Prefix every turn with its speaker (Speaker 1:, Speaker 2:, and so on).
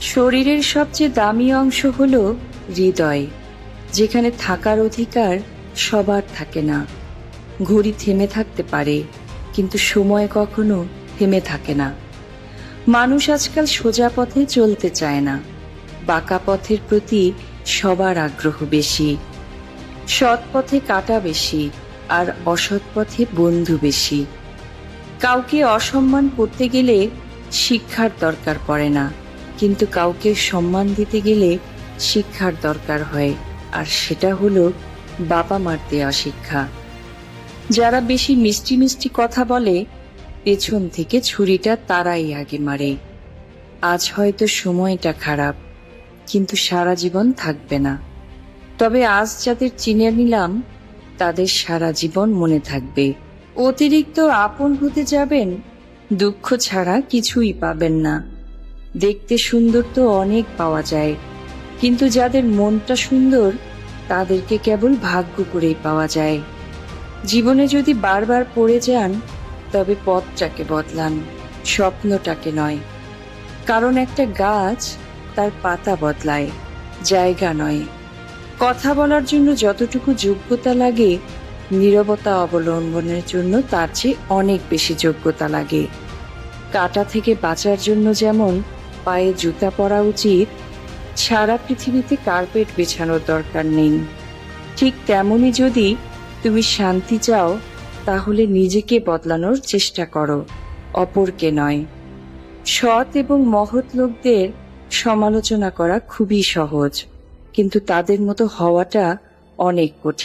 Speaker 1: শরীরের সবচেয়ে দামি অংশ হলো হৃদয়, যেখানে থাকার অধিকার সবার থাকে না। ঘড়ি থেমে থাকতে পারে, কিন্তু সময় কখনো থেমে থাকে না। মানুষ আজকাল সোজা পথে চলতে চায় না, বাঁকা পথের প্রতি সবার আগ্রহ বেশি। সৎ পথে কাটা বেশি, আর অসৎ পথে বন্ধু বেশি। কাউকে অসম্মান করতে গেলে শিক্ষার দরকার পড়ে না, কিন্তু কাউকে সম্মান দিতে গেলে শিক্ষার দরকার হয়, আর সেটা হলো বাবা মার দেওয়া শিক্ষা। যারা বেশি মিষ্টি মিষ্টি কথা বলে, পেছন থেকে ছুরিটা তারাই আগে মারে। আজ হয়তো সময়টা খারাপ, কিন্তু সারা জীবন থাকবে না। তবে আজ যাদের চিনে নিলাম, তাদের সারা জীবন মনে থাকবে। অতিরিক্ত আপন হতে যাবেন, দুঃখ ছাড়া কিছুই পাবেন না। দেখতে সুন্দর তো অনেক পাওয়া যায়, কিন্তু যাদের মনটা সুন্দর, তাদেরকে কেবল ভাগ্য করেই পাওয়া যায়। জীবনে যদি বারবার পড়ে যান, তবে পথটাকে বদলান, স্বপ্নটাকে নয়। কারণ একটা গাছ তার পাতা বদলায়, জায়গা নয়। কথা বলার জন্য যতটুকু যোগ্যতা লাগে, নীরবতা অবলম্বনের জন্য তার চেয়ে অনেক বেশি যোগ্যতা লাগে। কাঁটা থেকে বাঁচার জন্য যেমন পায়ে জুতা পরা উচিত, সারা পৃথিবীতে কার্পেট বিছানোর দরকার নেই। ঠিক তেমনি যদি তুমি শান্তি চাও, তাহলে নিজেকে বদলানোর চেষ্টা করো, অপরকে নয়। সৎ এবং মহৎ লোকদের সমালোচনা করা খুবই সহজ, কিন্তু তাদের মতো হওয়াটা অনেক কঠিন।